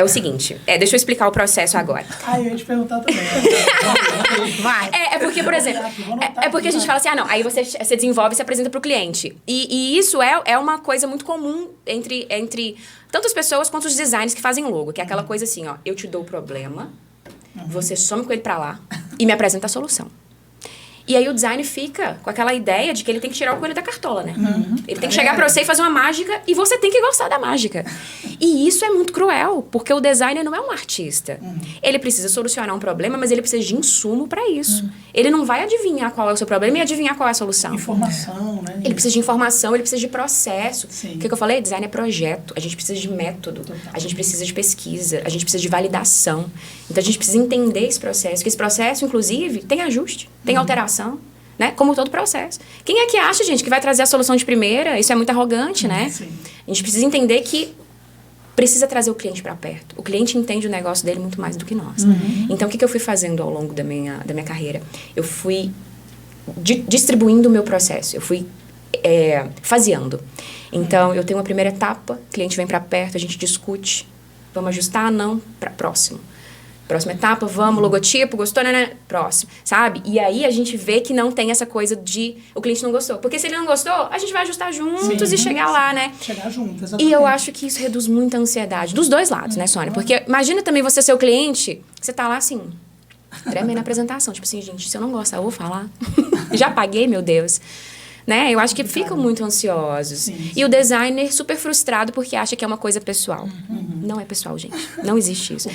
é o seguinte, deixa eu explicar o processo agora. Eu ia te perguntar também. Vai. É porque, por exemplo, é porque a gente fala assim, aí você desenvolve e se apresenta pro cliente. E isso é uma coisa muito comum entre tanto as pessoas quanto os designers que fazem logo, que é aquela coisa assim, eu te dou o problema, você some com ele pra lá e me apresenta a solução. E aí o design fica com aquela ideia de que ele tem que tirar o coelho da cartola, né? Ele tem que chegar pra você e fazer uma mágica e você tem que gostar da mágica. E isso é muito cruel, porque o designer não é um artista. Ele precisa solucionar um problema, mas ele precisa de insumo pra isso. Ele não vai adivinhar qual é o seu problema e adivinhar qual é a solução. Informação, né? Ele precisa de informação, ele precisa de processo. Sim. O que eu falei? Design é projeto. A gente precisa de método. A gente precisa de pesquisa. A gente precisa de validação. Então, a gente precisa entender esse processo. Que esse processo, inclusive, tem ajuste, tem alteração. Né? Como todo processo. Quem é que acha, gente, que vai trazer a solução de primeira? Isso é muito arrogante, né? Sim. A gente precisa entender que precisa trazer o cliente para perto. O cliente entende o negócio dele muito mais do que nós. Então, o que eu fui fazendo ao longo da minha carreira? Eu fui distribuindo o meu processo. Eu fui faseando. Então, eu tenho uma primeira etapa, o cliente vem para perto, a gente discute. Vamos ajustar? Não. Próximo. Próxima etapa, vamos, logotipo, gostou, né? Próximo, sabe? E aí a gente vê que não tem essa coisa de o cliente não gostou. Porque se ele não gostou, a gente vai ajustar juntos e chegar lá, né? Chegar junto, exatamente. E eu acho que isso reduz muita ansiedade. Dos dois lados, né, Sônia? Porque imagina também você ser o cliente, você tá lá assim, tremendo na apresentação. Tipo assim, gente, se eu não gostar, eu vou falar. Já paguei, meu Deus. Né? Eu acho que ficam muito ansiosos. Sim. E o designer super frustrado porque acha que é uma coisa pessoal. Não é pessoal, gente. Não existe isso.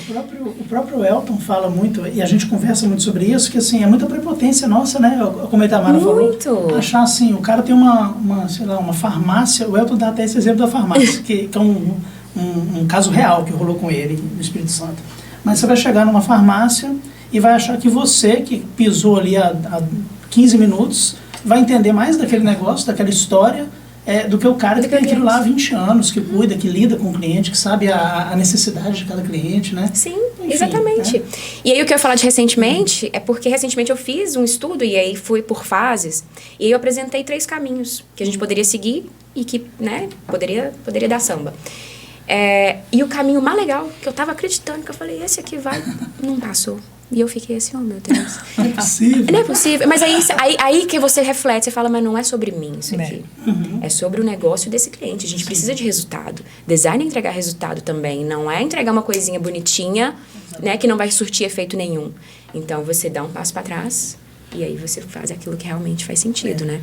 O próprio Elton fala muito, e a gente conversa muito sobre isso, que assim, é muita prepotência nossa, né? Como a Itamara falou. Achar assim, o cara tem uma farmácia, o Elton dá até esse exemplo da farmácia, que é um caso real que rolou com ele no Espírito Santo. Mas você vai chegar numa farmácia e vai achar que você, que pisou ali há 15 minutos, vai entender mais daquele negócio, daquela história, do que o cara que tem aquilo lá há 20 anos, que cuida, que lida com o cliente, que sabe a necessidade de cada cliente, né? Sim, enfim, exatamente. Né? E aí o que eu ia falar de recentemente é porque recentemente eu fiz um estudo e aí fui por fases e aí eu apresentei 3 caminhos que a gente poderia seguir e que, né, poderia dar samba. E o caminho mais legal, que eu tava acreditando, que eu falei, esse aqui vai, não passou. E eu fiquei assim, oh meu Deus. Não é possível. Não é possível. Mas aí que você reflete, você fala, mas não é sobre mim isso aqui. É sobre o negócio desse cliente. A gente precisa de resultado. Design é entregar resultado também. Não é entregar uma coisinha bonitinha, né, que não vai surtir efeito nenhum. Então, você dá um passo para trás e aí você faz aquilo que realmente faz sentido, né?